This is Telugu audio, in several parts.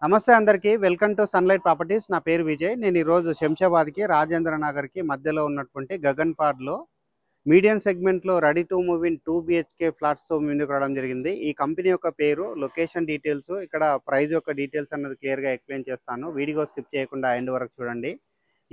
నమస్తే అందరికీ వెల్కమ్ టు సన్లైట్ ప్రాపర్టీస్. నా పేరు విజయ్. నేను ఈరోజు శంషాబాద్కి రాజేంద్ర నగర్కి మధ్యలో ఉన్నటువంటి గగన్పాడ్లో మీడియం సెగ్మెంట్లో ready to move in 2 BHK ఫ్లాట్స్తో ముందుకు రావడం జరిగింది. ఈ కంపెనీ యొక్క పేరు, లొకేషన్ డీటెయిల్స్, ఇక్కడ ప్రైస్ యొక్క డీటెయిల్స్ అన్నది క్లియర్గా ఎక్స్ప్లెయిన్ చేస్తాను. వీడియో స్కిప్ చేయకుండా ఎండ్ వరకు చూడండి.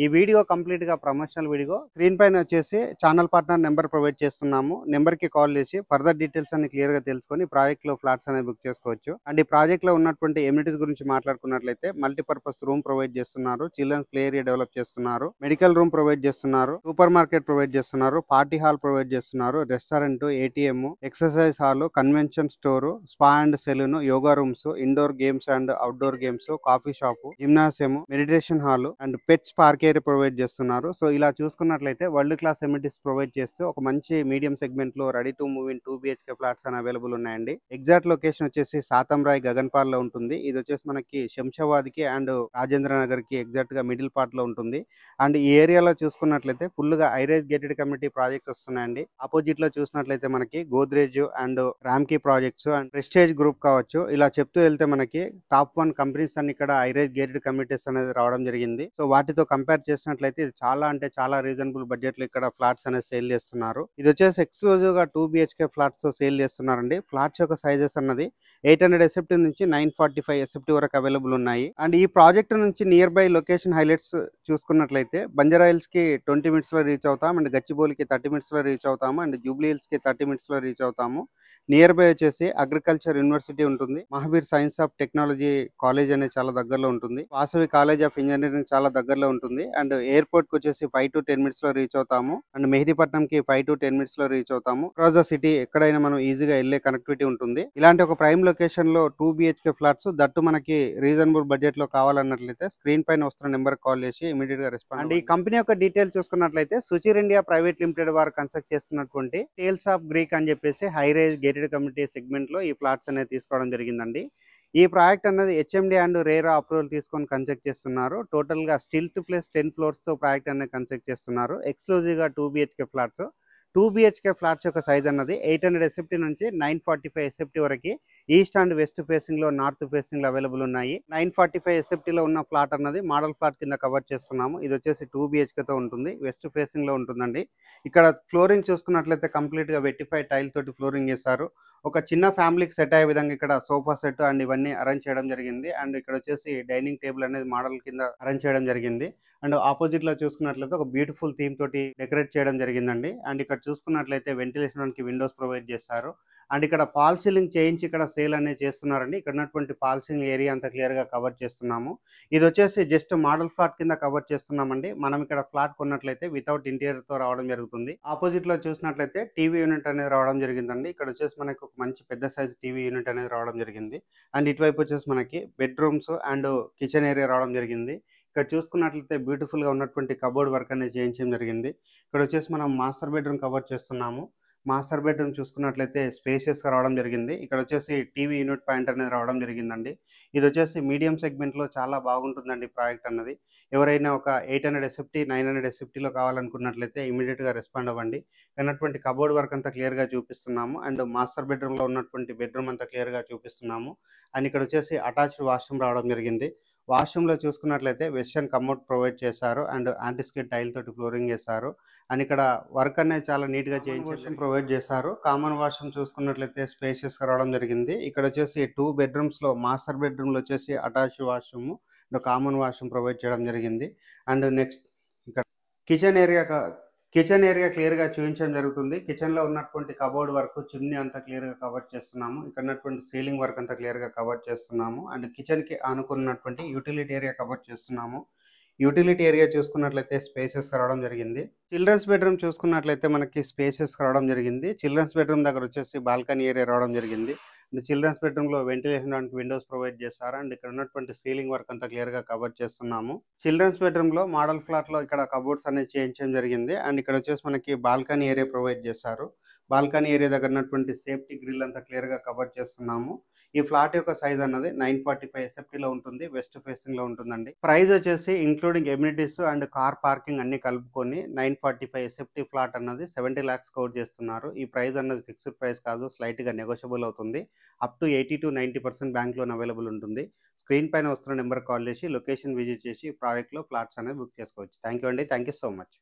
ఈ వీడియో కంప్లీట్గా ప్రమోషనల్ వీడియో. స్క్రీన్ పైన వచ్చేసి ఛానల్ పార్ట్నర్ నెంబర్ ప్రొవైడ్ చేస్తున్నాము. నెంబర్కి కాల్ చేసి ఫర్దర్ డీటెయిల్స్ అన్ని క్లియర్గా తెలుసుకొని ప్రాజెక్ట్లో ఫ్లాట్స్ అనేది బుక్ చేసుకోవచ్చు. అండ్ ఈ ప్రాజెక్ట్లో ఉన్నటువంటి ఎమ్యూనిటీస్ గురించి మాట్లాడుకున్నట్లయితే మల్టీపర్పస్ రూమ్ ప్రొవైడ్ చేస్తున్నారు, చిల్డ్రన్స్ ప్లే ఏరియా డెవలప్ చేస్తున్నారు, మెడికల్ రూమ్ ప్రొవైడ్ చేస్తున్నారు, సూపర్ మార్కెట్ ప్రొవైడ్ చేస్తున్నారు, పార్టీ హాల్ ప్రొవైడ్ చేస్తున్నారు, restaurant, ATM, exercise hall, convention store, spa and salon, yoga rooms, indoor games and outdoor games, coffee shop, gymnasium, meditation hall and pets park area provide చేస్తున్నారు. సో ఇలా చూసుకున్నట్లయితే వరల్డ్ క్లాస్ ఎమ్యూనిటీస్ ప్రొవైడ్ చేస్తూ ఒక మంచి మీడియం సెగ్మెంట్ లో ready to move in 2 BHK flats అని అవైలబుల్ ఉన్నాయండి. ఎగ్జాక్ట్ లొకేషన్ వచ్చేసి సాతంరాయ్ గగన్పాల్ లో ఉంటుంది. ఇది వచ్చేసి మనకి శంషాబాద్ కి అండ్ రాజేంద్ర నగర్ కి ఎగ్జాక్ట్ గా మిడిల్ పార్ట్ లో ఉంటుంది. అండ్ ఈ ఏరియాలో చూసుకున్నట్లయితే ఫుల్ గా హైరైజ్ గేటెడ్ కమ్యూనిటీ ప్రాజెక్ట్స్ వస్తున్నాయండి. ఆపోజిట్ లో చూసినట్లయితే మనకి Godrej and Ramky projects and prestige group కావచ్చు, ఇలా చెప్తూ వెళ్తే మనకి టాప్ 1 కంపెనీస్ అన్ని ఇక్కడ హైరైజ్ గేటెడ్ కమ్యూనిటీస్ అనేది రావడం జరిగింది. సో వాటితో కంపేర్ చేసినట్లయితే ఇది చాలా అంటే చాలా రీజనబుల్ బడ్జెట్ లో ఇక్కడ ఫ్లాట్స్ అనేది సేల్ చేస్తున్నారు. ఇది వచ్చేసి ఎక్స్క్లూజివ్ గా 2 BHK ఫ్లాట్స్ సేల్ చేస్తున్నారండి. ఫ్లాట్స్ యొక్క సైజెస్ అన్నది 800 SFT నుంచి 945 SFT వరకు అవైలబుల్ ఉన్నాయి. అండ్ ఈ ప్రాజెక్ట్ నుంచి నియర్ బై లొకేషన్ హైలైట్స్ చూసుకున్నట్లయితే బంజారాహిల్స్ కి 20 minutes లో రీచ్ అవుతాం, అండ్ గచ్చిబౌలికి 30 minutes లో రీచ్ అవుతాము, అండ్ జూబ్లీ హిల్స్ కి 30 minutes లో రీచ్ అవుతాము. నియర్ బై వచ్చేసి అగ్రికల్చర్ యూనివర్సిటీ ఉంటుంది, Mahavir science of technology college అనేది చాలా దగ్గరలో ఉంటుంది, వాసవి కాలేజ్ ఆఫ్ ఇంజనీరింగ్ చాలా దగ్గరలో ఉంటుంది, అండ్ ఎయిర్పోర్ట్ కి వచ్చేసి 5 to 10 minutes లో రీచ్ అవుతాము, అండ్ మెహదీపట్నం కి 5 to 10 minutes లో రీచ్ అవుతాము. అక్రాస్ ద సిటీ ఎక్కడైనా మనం ఈజీగా వెళ్లే కనెక్టివిటీ ఉంటుంది. ఇలాంటి ఒక ప్రైమ్ లొకేషన్ లో 2 BHK ఫ్లాట్స్ దట్టు మనకి రీజనబుల్ బడ్జెట్ లో కావాలన్నట్లయితే స్క్రీన్ పైన వస్తున్న నెంబర్ కాల్ చేసి ఇమీడియట్ గా రెస్పాండ్. అండ్ ఈ కంపెనీ యొక్క డీటెయిల్ చూసుకున్నట్లయితే సుచిర్ ఇండియా ప్రైవేట్ లిమిటెడ్ వారు కన్స్ట్రక్ట్ చేస్తున్నటువంటి టేల్స్ ఆఫ్ గ్రీక్ అని చెప్పేసి high rise gated community segment లో ఈ ఫ్లాట్స్ అనేది తీసుకోవడం జరిగిందండి. ఈ ప్రాజెక్ట్ అనేది HMD అండ్ రేరా అప్రూవల్ తీసుకొని కన్స్ట్రక్ట్ చేస్తున్నారు. టోటల్ గా స్టిల్ట్ ప్లస్ 10 floors తో ప్రాజెక్ట్ అనేది కన్స్ట్రక్ట్ చేస్తున్నారు. ఎక్స్క్లూజివ్ గా 2 BHK ఫ్లాట్స్. 2 BHK ఫ్లాట్స్ యొక్క సైజ్ అన్నది 800 SFT నుంచి 945 SFT వరకు ఈస్ట్ అండ్ వెస్ట్ ఫేసింగ్ లో, నార్త్ ఫేసింగ్ లో అవైలబుల్ ఉన్నాయి. 945 SFT లో ఉన్న ఫ్లాట్ అన్నది మోడల్ ఫ్లాట్ కింద కవర్ చేస్తున్నాము. ఇది వచ్చేసి 2 BHK తో ఉంటుంది, వెస్ట్ ఫేసింగ్ లో ఉంటుందండి. ఇక్కడ ఫ్లోరింగ్ చూసుకున్నట్లయితే కంప్లీట్ గా వెట్టిఫై టైల్ తోటి ఫ్లోరింగ్ చేశారు. ఒక చిన్న ఫ్యామిలీకి సెట్ అయ్యే విధంగా ఇక్కడ సోఫా సెట్ అండ్ ఇవన్నీ అరేంజ్ చేయడం జరిగింది. అండ్ ఇక్కడ వచ్చేసి డైనింగ్ టేబుల్ అనేది మోడల్ కింద అరేంజ్ చేయడం జరిగింది. అండ్ ఆపోజిట్ లో చూసుకున్నట్లయితే ఒక బ్యూటిఫుల్ థీమ్ తోటి డెకరేట్ చేయడం జరిగిందండి. అండ్ ఇక్కడ చూసుకున్నట్లయితే వెంటిలేషన్ కి విండోస్ ప్రొవైడ్ చేస్తారు. అండ్ ఇక్కడ ఫాల్ సీలింగ్ చేయించి ఇక్కడ సేల్ అనేది చేస్తున్నారండి. ఇక్కడ ఉన్నటువంటి ఫాల్ సీలింగ్ ఏరియా అంతా క్లియర్ గా కవర్ చేస్తున్నాము. ఇది వచ్చేసి జస్ట్ మోడల్ ఫ్లాట్ కింద కవర్ చేస్తున్నామండి. మనం ఇక్కడ ఫ్లాట్ కొన్నట్లయితే వితౌట్ ఇంటీరియర్ తో రావడం జరుగుతుంది. ఆపోజిట్ లో చూసినట్లయితే టీవీ యూనిట్ అనేది రావడం జరిగిందండి. ఇక్కడ వచ్చేసి మనకు ఒక మంచి పెద్ద సైజ్ టీవీ యూనిట్ అనేది రావడం జరిగింది. అండ్ ఇటువైపు వచ్చేసి మనకి బెడ్రూమ్స్ అండ్ కిచెన్ ఏరియా రావడం జరిగింది. ఇక్కడ చూసుకున్నట్లయితే బ్యూటిఫుల్ గా ఉన్నటువంటి కబోర్డ్ వర్క్ అనేది చేయించడం జరిగింది. ఇక్కడ వచ్చేసి మనం మాస్టర్ బెడ్రూమ్ కవర్ చేస్తున్నాము. మాస్టర్ బెడ్రూమ్ చూసుకున్నట్లయితే స్పేషియస్ గా రావడం జరిగింది. ఇక్కడ వచ్చేసి టీవీ యూనిట్ పాయింట్ అనేది రావడం జరిగిందండి. ఇది వచ్చేసి మీడియం సెగ్మెంట్ లో చాలా బాగుంటుందండి ప్రాజెక్ట్ అన్నది. ఎవరైనా ఒక 800 SFT 900 SFT లో కావాలనుకున్నట్లయితే ఇమీడియట్ గా రెస్పాండ్ అవ్వండి. ఉన్నటువంటి కబోర్డ్ వర్క్ అంతా క్లియర్ గా చూపిస్తున్నాము. అండ్ మాస్టర్ బెడ్రూమ్ లో ఉన్నటువంటి బెడ్రూమ్ అంతా క్లియర్ గా చూపిస్తున్నాము. అండ్ ఇక్కడ వచ్చేసి అటాచ్డ్ వాష్రూమ్ రావడం జరిగింది. వాష్రూమ్ లో చూసుకున్నట్లయితే వెస్టర్న్ కమోడ్ ప్రొవైడ్ చేశారు అండ్ యాంటిస్కిడ్ టైల్ తోటి ఫ్లోరింగ్ చేశారు. అండ్ ఇక్కడ వర్క్ అనేది చాలా నీట్ గా చేయించి ప్రొవైడ్ చేశారు. కామన్ వాష్రూమ్ చూసుకున్నట్లయితే స్పేషియస్ గా రావడం జరిగింది. ఇక్కడ వచ్చేసి 2 bedrooms లో మాస్టర్ బెడ్రూమ్ లో వచ్చేసి attached washroom, common washroom provide చేయడం జరిగింది. అండ్ నెక్స్ట్ ఇక్కడ కిచెన్ ఏరియా క్లియర్ గా చూపించడం జరుగుతుంది. కిచెన్ లో ఉన్నటువంటి కబోర్డ్ వర్క్, చిమ్నీ అంతా క్లియర్ గా కవర్ చేస్తున్నాము. ఇక్కడ ఉన్నటువంటి సీలింగ్ వర్క్ అంతా క్లియర్ గా కవర్ చేస్తున్నాము. అండ్ కిచెన్ కి ఆనుకున్నటువంటి యూటిలిటీ ఏరియా కవర్ చేస్తున్నాము. యూటిలిటీ ఏరియా చూసుకున్నట్లయితే స్పేసెస్ రావడం జరిగింది. చిల్డ్రన్స్ బెడ్రూమ్ చూసుకున్నట్లయితే మనకి స్పేసెస్ రావడం జరిగింది. చిల్డ్రన్స్ బెడ్రూమ్ దగ్గర వచ్చేసి బాల్కనీ ఏరియా రావడం జరిగింది. చిల్డ్రన్స్ బెడ్రూమ్ లో వెంటిలేషన్ దానికి విండోస్ ప్రొవైడ్ చేస్తారు. అండ్ ఇక్కడ ఉన్నటువంటి సీలింగ్ వర్క్ అంతా క్లియర్ గా కవర్ చేస్తున్నాము. చిల్డ్రన్స్ బెడ్రూమ్ లో మోడల్ ఫ్లాట్ లో ఇక్కడ కబోర్డ్స్ అనేది చేయించడం జరిగింది. అండ్ ఇక్కడ వచ్చేసి మనకి బాల్కనీ ఏరియా ప్రొవైడ్ చేశారు. బాల్కనీ ఏరియా దగ్గర ఉన్నటువంటి సేఫ్టీ గ్రిల్ అంతా క్లియర్ గా కవర్ చేస్తున్నాము. ఈ ఫ్లాట్ యొక్క సైజ్ అన్నది 945 ఎస్ఎఫ్టీలో ఉంటుంది, వెస్ట్ ఫేసింగ్లో ఉంటుందండి. ప్రైస్ వచ్చేసి including amenities and car parking అన్ని కలుపుకొని 945 ఎస్ఎఫ్టీ ఫ్లాట్ అన్నది 70 lakhs కోట్ చేస్తున్నారు. ఈ ప్రైస్ అన్నది ఫిక్స్డ్ ప్రైస్ కాదు, స్లైట్గా నెగోషియబుల్ అవుతుంది. Up to 80 to 90% bank loan available ఉంటుంది. స్క్రీన్ పైన వస్తున్న నెంబర్ కాల్ చేసి లొకేషన్ విజిట్ చేసి ప్రాజెక్ట్లో ఫ్లాట్స్ అనేది బుక్ చేసుకోవచ్చు. థ్యాంక్ యూ అండి. Thank you so much.